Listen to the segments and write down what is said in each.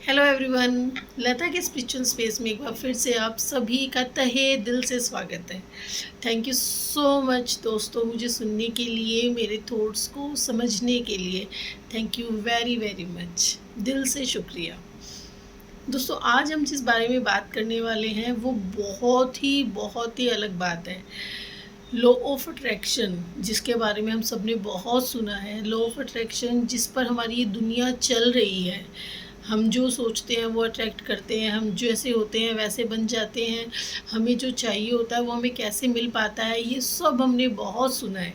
Hello everyone. लता के spiritual space में एक बार फिर से आप सभी का तहे दिल से स्वागत है। थैंक यू सो मच दोस्तों, मुझे सुनने के लिए, मेरे थॉट्स को समझने के लिए। Thank you very very much, दिल से शुक्रिया। दोस्तों, आज हम जिस बारे में बात करने वाले हैं वो बहुत ही अलग बात है। लॉ ऑफ अट्रैक्शन, जिसके बारे में हम सब ने बहुत सुना है। लॉ ऑफ अट्रैक्शन जिस पर हमारी ये दुनिया चल रही है। हम जो सोचते हैं वो अट्रैक्ट करते हैं, हम जैसे होते हैं वैसे बन जाते हैं। हमें जो चाहिए होता है वो हमें कैसे मिल पाता है, ये सब हमने बहुत सुना है।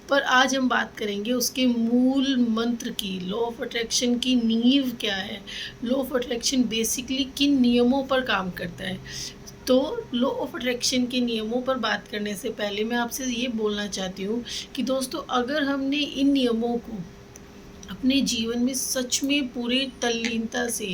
पर आज हम बात करेंगे उसके मूल मंत्र की। लॉ ऑफ अट्रैक्शन की नींव क्या है, लॉ ऑफ अट्रैक्शन बेसिकली किन नियमों पर काम करता है। तो लॉ ऑफ अट्रैक्शन के नियमों पर बात करने से पहले मैं आपसे ये बोलना चाहती हूँ कि दोस्तों, अगर हमने इन नियमों को अपने जीवन में सच में पूरे तल्लीनता से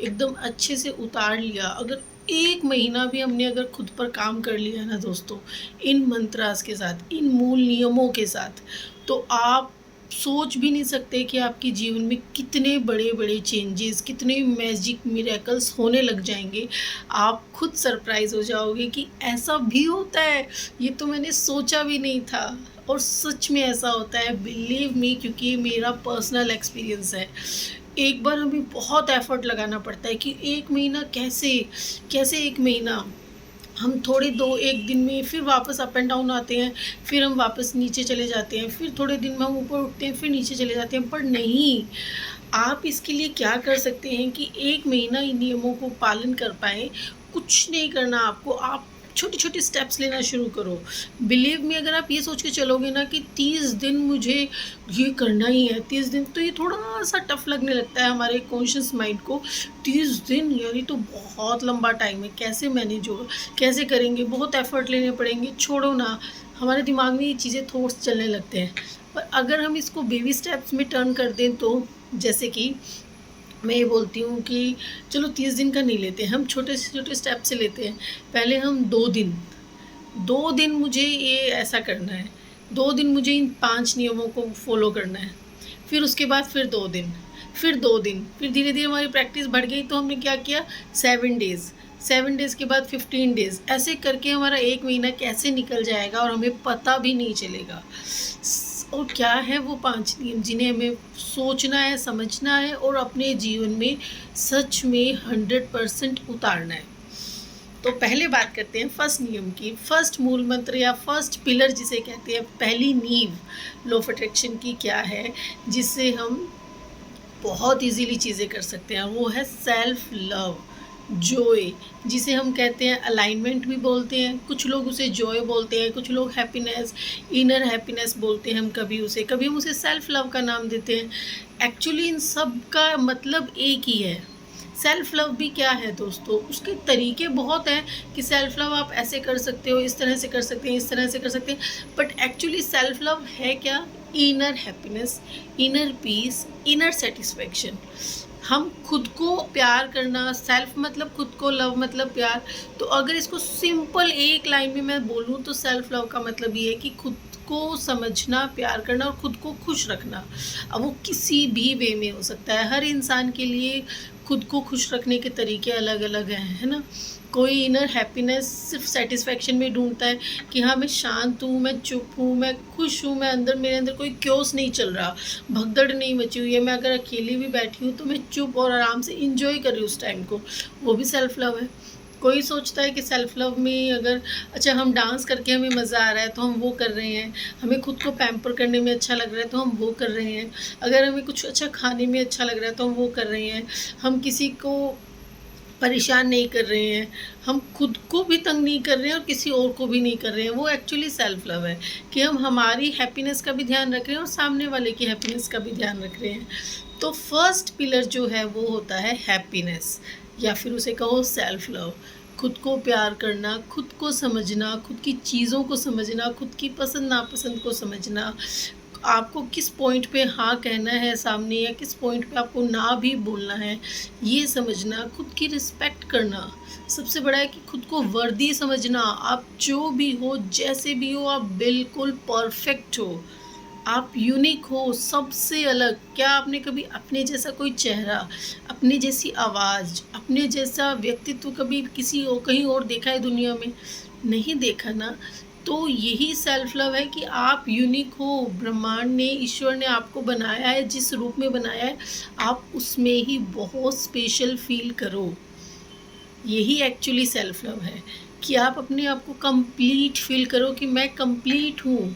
एकदम अच्छे से उतार लिया, अगर 1 महीना भी हमने अगर खुद पर काम कर लिया ना दोस्तों, इन मंत्रास के साथ, इन मूल नियमों के साथ, तो आप सोच भी नहीं सकते कि आपके जीवन में कितने बड़े बड़े चेंजेस, कितने मैजिक मिरेकल्स होने लग जाएंगे। आप खुद सरप्राइज हो जाओगे कि ऐसा भी होता है, ये तो मैंने सोचा भी नहीं था। और सच में ऐसा होता है, बिलीव मी, क्योंकि ये मेरा पर्सनल एक्सपीरियंस है। एक बार हमें बहुत एफर्ट लगाना पड़ता है कि 1 महीना कैसे कैसे 1 महीना हम थोड़े दो एक दिन में फिर वापस अप एंड डाउन आते हैं, फिर हम वापस नीचे चले जाते हैं, फिर थोड़े दिन में हम ऊपर उठते हैं, फिर नीचे चले जाते हैं। पर नहीं, आप इसके लिए क्या कर सकते हैं कि 1 महीना इन नियमों को पालन कर पाएँ। कुछ नहीं करना आपको, आप छोटे छोटे स्टेप्स लेना शुरू करो। बिलीव मी, अगर आप ये सोच के चलोगे ना कि 30 दिन मुझे ये करना ही है, 30 दिन, तो ये थोड़ा सा टफ लगने लगता है हमारे कॉन्शियस माइंड को। 30 दिन यार, ये तो बहुत लंबा टाइम है, कैसे मैनेज होगा, कैसे करेंगे, बहुत एफर्ट लेने पड़ेंगे। छोड़ो ना, हमारे दिमाग में ये चीज़ें थॉट्स चलने लगते हैं। पर अगर हम इसको बेबी स्टेप्स में टर्न कर दें, तो जैसे कि मैं ये बोलती हूँ कि चलो 30 दिन का नहीं लेते, हम छोटे से छोटे स्टेप से लेते हैं। पहले हम 2 दिन मुझे ये ऐसा करना है, 2 दिन मुझे इन 5 नियमों को फॉलो करना है। फिर उसके बाद फिर 2 दिन, फिर 2 दिन, फिर धीरे धीरे हमारी प्रैक्टिस बढ़ गई, तो हमने क्या किया, 7 डेज़, 7 डेज़ के बाद 15 डेज़, ऐसे करके हमारा 1 महीना कैसे निकल जाएगा और हमें पता भी नहीं चलेगा। और क्या है वो 5 नियम जिन्हें हमें सोचना है, समझना है और अपने जीवन में सच में 100% उतारना है। तो पहले बात करते हैं फर्स्ट नियम की, फर्स्ट मूल मंत्र या फर्स्ट पिलर जिसे कहते हैं, पहली नींव लॉ ऑफ अट्रैक्शन की क्या है, जिससे हम बहुत इजीली चीज़ें कर सकते हैं। वो है सेल्फ लव, जॉय, जिसे हम कहते हैं अलाइनमेंट भी बोलते हैं। कुछ लोग उसे जॉय बोलते हैं, कुछ लोग हैप्पीनेस, इनर हैप्पीनेस बोलते हैं। कभी हम उसे सेल्फ लव का नाम देते हैं। एक्चुअली इन सब का मतलब एक ही है। सेल्फ लव भी क्या है दोस्तों, उसके तरीके बहुत हैं कि सेल्फ लव आप ऐसे कर सकते हो, इस तरह से कर सकते हैं, इस तरह से कर सकते हैं। बट एक्चुअली सेल्फ लव है क्या, inner happiness, inner peace, inner satisfaction. हम खुद को प्यार करना, सेल्फ मतलब खुद को, लव मतलब प्यार। तो अगर इसको सिंपल एक लाइन में मैं बोलूँ तो सेल्फ लव का मतलब ये है कि खुद को समझना, प्यार करना और खुद को खुश रखना। अब वो किसी भी वे में हो सकता है, हर इंसान के लिए खुद को खुश रखने के तरीके अलग अलग हैं, है ना। कोई इनर हैप्पीनेस सिर्फ सेटिस्फैक्शन में ढूंढता है कि हाँ, मैं शांत हूँ, मैं चुप हूँ, मैं खुश हूँ, मेरे अंदर कोई क्योस नहीं चल रहा, भगदड़ नहीं मची हुई है, मैं अगर अकेली भी बैठी हूँ तो मैं चुप और आराम से इंजॉय कर रही हूँ उस टाइम को, वो भी सेल्फ लव है। कोई सोचता है कि सेल्फ लव में अगर अच्छा हम डांस करके हमें मज़ा आ रहा है तो हम वो कर रहे हैं, हमें खुद को पैम्पर करने में अच्छा लग रहा है तो हम वो कर रहे हैं, अगर हमें कुछ अच्छा खाने में अच्छा लग रहा है तो हम वो कर रहे हैं, हम किसी को परेशान नहीं कर रहे हैं, हम खुद को भी तंग नहीं कर रहे हैं और किसी और को भी नहीं कर रहे हैं। वो एक्चुअली सेल्फ लव है कि हम हमारी हैप्पीनेस का भी ध्यान रख रहे हैं और सामने वाले की हैप्पीनेस का भी ध्यान रख रहे हैं। तो फर्स्ट पिलर जो है वो होता है हैप्पीनेस, या फिर उसे कहो सेल्फ लव। खुद को प्यार करना, खुद को समझना, खुद की चीज़ों को समझना, खुद की पसंद नापसंद को समझना, आपको किस पॉइंट पे हाँ कहना है सामने या किस पॉइंट पे आपको ना भी बोलना है, ये समझना, खुद की रिस्पेक्ट करना। सबसे बड़ा है कि खुद को वर्दी समझना। आप जो भी हो, जैसे भी हो, आप बिल्कुल परफेक्ट हो। आप यूनिक हो, सबसे अलग। क्या आपने कभी अपने जैसा कोई चेहरा, अपने जैसी आवाज़, अपने जैसा व्यक्तित्व कभी किसी और कहीं और देखा है दुनिया में? नहीं देखा ना। तो यही सेल्फ लव है कि आप यूनिक हो। ब्रह्मांड ने, ईश्वर ने आपको बनाया है, जिस रूप में बनाया है, आप उसमें ही बहुत स्पेशल फील करो। यही एक्चुअली सेल्फ लव है कि आप अपने आप को कंप्लीट फील करो कि मैं कंप्लीट हूँ।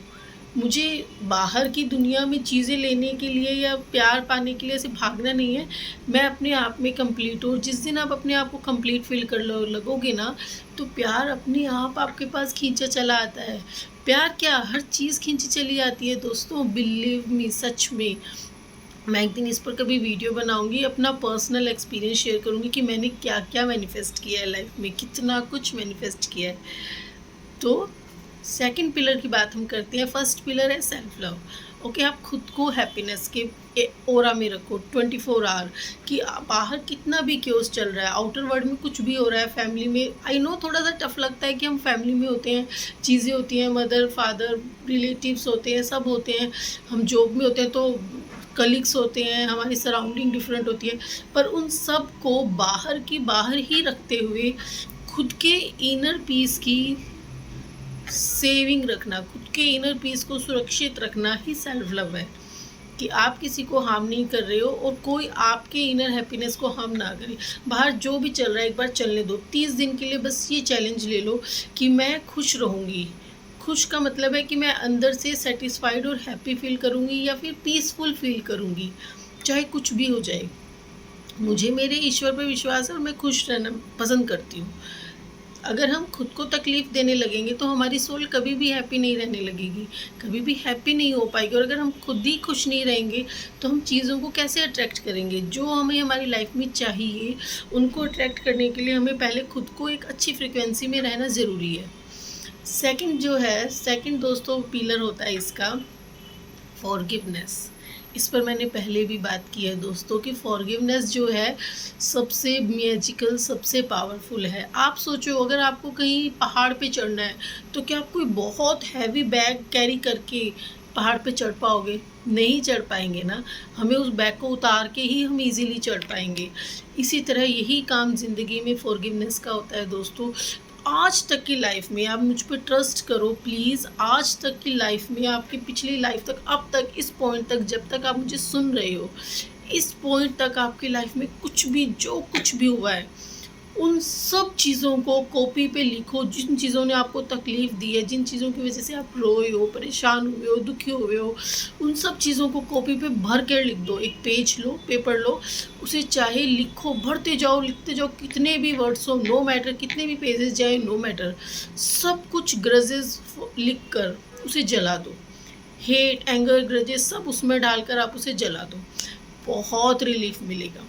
मुझे बाहर की दुनिया में चीज़ें लेने के लिए या प्यार पाने के लिए ऐसे भागना नहीं है। मैं अपने आप में कंप्लीट हूँ। जिस दिन आप अपने आप को कंप्लीट फील कर लो लगोगे ना, तो प्यार अपने आप आपके पास खींचा चला आता है। प्यार क्या, हर चीज़ खींची चली आती है दोस्तों, बिलीव मी, सच में। मैं एक दिन इस पर कभी वीडियो बनाऊंगी, अपना पर्सनल एक्सपीरियंस शेयर करूंगी कि मैंने क्या क्या मैनिफेस्ट किया है लाइफ में, कितना कुछ मैनिफेस्ट किया है। तो सेकंड पिलर की बात हम करते हैं। फर्स्ट पिलर है सेल्फ लव। ओके, आप खुद को हैप्पीनेस के ओरा में रखो 24 आवर, कि बाहर कितना भी क्योस चल रहा है, आउटर वर्ल्ड में कुछ भी हो रहा है, फैमिली में, आई नो थोड़ा सा टफ लगता है कि हम फैमिली में होते हैं, चीज़ें होती हैं, मदर फादर रिलेटिव्स होते हैं, सब होते हैं, हम जॉब में होते हैं तो कलीग्स होते हैं, हमारी सराउंडिंग डिफरेंट होती है, पर उन सब को बाहर की बाहर ही रखते हुए खुद के इनर पीस की सेविंग रखना, खुद के इनर पीस को सुरक्षित रखना ही सेल्फ लव है। कि आप किसी को हार्म नहीं कर रहे हो और कोई आपके इनर हैप्पीनेस को हार्म ना करे। बाहर जो भी चल रहा है एक बार चलने दो, 30 दिन के लिए बस ये चैलेंज ले लो कि मैं खुश रहूँगी। खुश का मतलब है कि मैं अंदर से सेटिस्फाइड और हैप्पी फील करूँगी या फिर पीसफुल फील करूँगी, चाहे कुछ भी हो जाए। मुझे मेरे ईश्वर पर विश्वास है और मैं खुश रहना पसंद करती हूँ। अगर हम खुद को तकलीफ़ देने लगेंगे तो हमारी सोल कभी भी हैप्पी नहीं रहने लगेगी, कभी भी हैप्पी नहीं हो पाएगी। और अगर हम खुद ही खुश नहीं रहेंगे तो हम चीज़ों को कैसे अट्रैक्ट करेंगे? जो हमें हमारी लाइफ में चाहिए, उनको अट्रैक्ट करने के लिए हमें पहले खुद को एक अच्छी फ्रिक्वेंसी में रहना ज़रूरी है। सेकंड जो है, सेकंड दोस्तों पिलर होता है इसका फॉरगिवनेस। इस पर मैंने पहले भी बात की है दोस्तों कि फॉरगिवनेस जो है सबसे मैजिकल, सबसे पावरफुल है। आप सोचो, अगर आपको कहीं पहाड़ पे चढ़ना है तो क्या आप कोई बहुत हैवी बैग कैरी करके पहाड़ पे चढ़ पाओगे? नहीं चढ़ पाएंगे ना। हमें उस बैग को उतार के ही हम इजीली चढ़ पाएंगे। इसी तरह यही काम ज़िंदगी में फॉरगिवनेस का होता है दोस्तों। आज तक की लाइफ में आप मुझ पर ट्रस्ट करो प्लीज़। आज तक की लाइफ में, आपकी पिछली लाइफ तक, अब तक, इस पॉइंट तक, जब तक आप मुझे सुन रहे हो, इस पॉइंट तक आपकी लाइफ में कुछ भी, जो कुछ भी हुआ है, उन सब चीज़ों को कॉपी पे लिखो। जिन चीज़ों ने आपको तकलीफ़ दी है, जिन चीज़ों की वजह से आप रोए हो, परेशान हुए हो, दुखी हुए हो, उन सब चीज़ों को कॉपी पे भर कर लिख दो। एक पेज लो, पेपर लो, उसे चाहे लिखो, भरते जाओ, लिखते जाओ, कितने भी वर्ड्स हो, नो मैटर, कितने भी पेजेस जाए, नो मैटर, सब कुछ ग्रजेस लिख कर उसे जला दो। हेट, एंगर, ग्रजेस सब उसमें डालकर आप उसे जला दो, बहुत रिलीफ मिलेगा।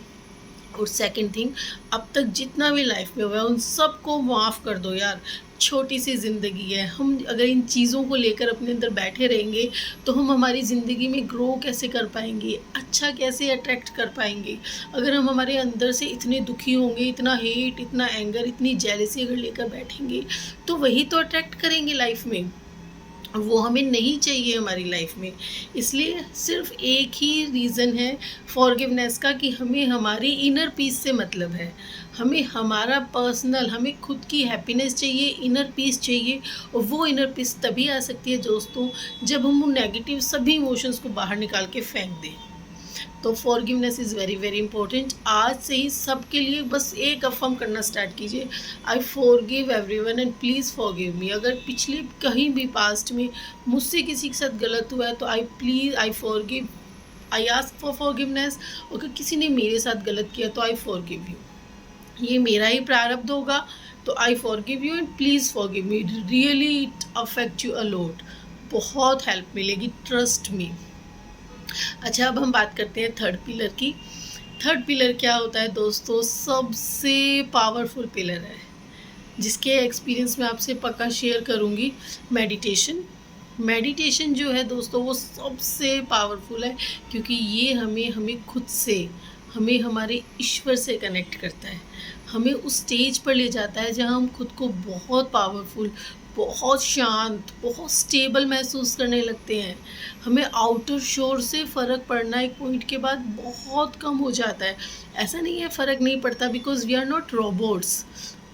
और सेकंड थिंग, अब तक जितना भी लाइफ में हुआ है उन सबको माफ़ कर दो यार। छोटी सी ज़िंदगी है, हम अगर इन चीज़ों को लेकर अपने अंदर बैठे रहेंगे तो हम हमारी ज़िंदगी में ग्रो कैसे कर पाएंगे, अच्छा कैसे अट्रैक्ट कर पाएंगे? अगर हम हमारे अंदर से इतने दुखी होंगे, इतना हेट, इतना एंगर, इतनी जेलसी अगर लेकर बैठेंगे तो वही तो अट्रैक्ट करेंगे लाइफ में। वो हमें नहीं चाहिए हमारी लाइफ में। इसलिए सिर्फ एक ही रीज़न है फॉरगिवनेस का कि हमें हमारी इनर पीस से मतलब है। हमें हमारा पर्सनल, हमें खुद की हैप्पीनेस चाहिए, इनर पीस चाहिए। और वो इनर पीस तभी आ सकती है दोस्तों जब हम उन नेगेटिव सभी इमोशंस को बाहर निकाल के फेंक दें। तो forgiveness is very very important. आज से ही सबके लिए बस एक अफर्म करना स्टार्ट कीजिए, I forgive everyone and please forgive me. अगर पिछले कहीं भी पास्ट में मुझसे किसी के साथ गलत हुआ है तो I forgive, I ask for forgiveness. अगर किसी ने मेरे साथ गलत किया तो आई फॉरगिव यू, ये मेरा ही प्रारब्ध होगा, तो I forgive you and please forgive me. Really it affect you a lot, बहुत हेल्प मिलेगी, ट्रस्ट मी। अच्छा, अब हम बात करते हैं थर्ड पिलर की। थर्ड पिलर क्या होता है दोस्तों? सबसे पावरफुल पिलर है, जिसके एक्सपीरियंस मैं आपसे पक्का शेयर करूँगी। मेडिटेशन। मेडिटेशन जो है दोस्तों वो सबसे पावरफुल है, क्योंकि ये हमें खुद से, हमें हमारे ईश्वर से कनेक्ट करता है। हमें उस स्टेज पर ले जाता है जहाँ हम खुद को बहुत पावरफुल, बहुत शांत, बहुत स्टेबल महसूस करने लगते हैं। हमें आउटर शोर से फ़र्क पड़ना एक पॉइंट के बाद बहुत कम हो जाता है। ऐसा नहीं है फ़र्क नहीं पड़ता, because we are not robots.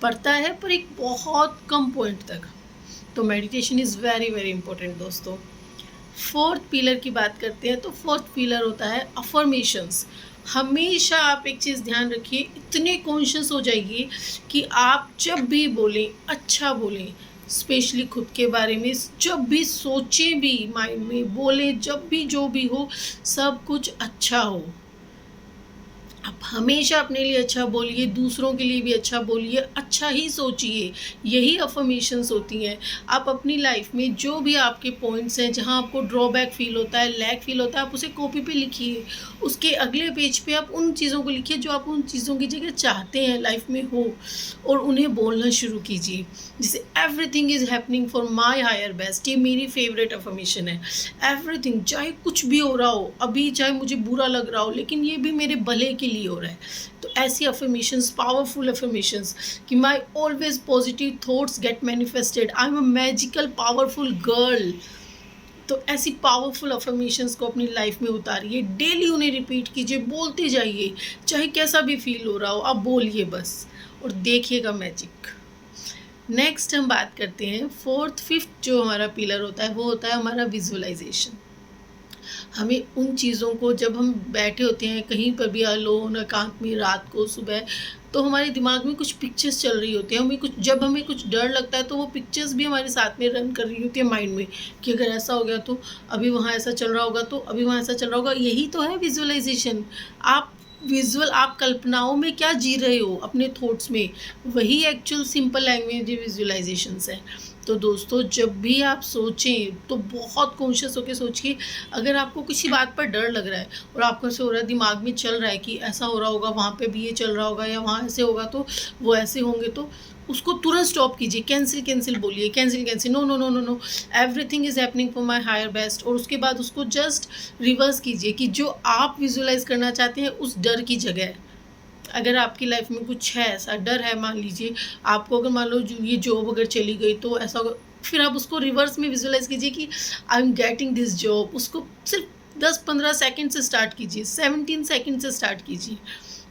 पड़ता है पर एक बहुत कम पॉइंट तक। तो meditation is very very important दोस्तों। फोर्थ पिलर की बात करते हैं तो फोर्थ पिलर होता है अफर्मेशंस। हमेशा आप एक चीज़ ध्यान रखिए, इतने कॉन्शियस हो जाइए कि आप जब भी बोलें अच्छा बोलें, स्पेशली खुद के बारे में। जब भी सोचें भी माइंड में, बोलें जब भी, जो भी हो सब कुछ अच्छा हो। आप हमेशा अपने लिए अच्छा बोलिए, दूसरों के लिए भी अच्छा बोलिए, अच्छा ही सोचिए। यही अफ़र्मेशंस होती हैं। आप अपनी लाइफ में जो भी आपके पॉइंट्स हैं, जहाँ आपको ड्रॉबैक फ़ील होता है, लैक फ़ील होता है, आप उसे कॉपी पे लिखिए। उसके अगले पेज पे आप उन चीज़ों को लिखिए जो आप उन चीज़ों की जगह चाहते हैं लाइफ में हो, और उन्हें बोलना शुरू कीजिए। जैसे everything is happening for my higher best, ये मेरी फेवरेट अफ़र्मेशन है। एवरीथिंग, चाहे कुछ भी हो रहा हो, अभी चाहे मुझे बुरा लग रहा हो, लेकिन ये भी मेरे भले के लिए हो रहा है। तो ऐसी अफर्मेशंस, पावरफुल अफर्मेशंस कि my always positive thoughts get manifested, I am a magical powerful girl. तो ऐसी पावरफुल अफर्मेशंस को अपनी लाइफ में उतारिए, डेली उन्हें रिपीट कीजिए, बोलते जाइए। चाहे कैसा भी फील हो रहा हो, आप बोलिए बस, और देखिएगा मैजिक। नेक्स्ट हम बात करते हैं फोर्थ फिफ्थ जो हमारा पिलर होता है, वो होता है हमारा विजुअलाइजेशन। हमें उन चीज़ों को, जब हम बैठे होते हैं कहीं पर भी अलोन, एकांत में, रात को, सुबह, तो हमारे दिमाग में कुछ पिक्चर्स चल रही होती हैं। जब हमें कुछ डर लगता है तो वो पिक्चर्स भी हमारे साथ में रन कर रही होती है माइंड में, कि अगर ऐसा हो गया तो अभी वहाँ ऐसा चल रहा होगा, तो अभी वहाँ ऐसा चल रहा होगा। यही तो है विजुअलाइजेशन। आप आप कल्पनाओं में क्या जी रहे हो अपने थॉट्स में, वही एक्चुअल सिंपल लैंग्वेज विजुअलाइजेशंस है। तो दोस्तों, जब भी आप सोचें तो बहुत कॉन्शियस होकर सोचिए। अगर आपको किसी बात पर डर लग रहा है और आपको ऐसे हो रहा है, दिमाग में चल रहा है कि ऐसा हो रहा होगा, वहाँ पे भी ये चल रहा होगा, या वहाँ ऐसे होगा तो वो ऐसे होंगे, तो उसको तुरंत स्टॉप कीजिए। कैंसिल कैंसिल बोलिए, cancel cancel, no no no no no, everything is happening for my higher best. और उसके बाद उसको जस्ट रिवर्स कीजिए कि जो आप विजुअलाइज करना चाहते हैं उस डर की जगह, अगर आपकी लाइफ में कुछ है, ऐसा डर है, मान लीजिए आपको, अगर मान लो ये जॉब अगर चली गई तो ऐसा होगा, फिर आप उसको रिवर्स में विजुअलाइज कीजिए कि I am getting this job. उसको सिर्फ 10-15 सेकंड से स्टार्ट कीजिए, 17 सेकंड से स्टार्ट कीजिए।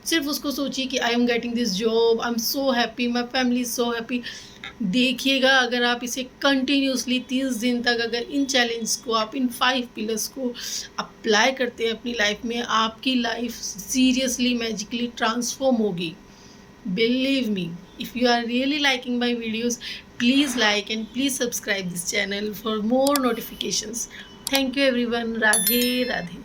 सिर्फ उसको सोचिए कि I am getting this job, I am so happy, my family is so happy. देखिएगा, अगर आप इसे कंटिन्यूसली 30 दिन तक, अगर इन चैलेंज को आप, इन 5 पिलर्स को अप्लाई करते हैं अपनी लाइफ में, आपकी लाइफ सीरियसली मैजिकली ट्रांसफॉर्म होगी। Believe me, if you are really liking my videos, please like and please subscribe this channel for more notifications. Thank you everyone. Radhe Radhe.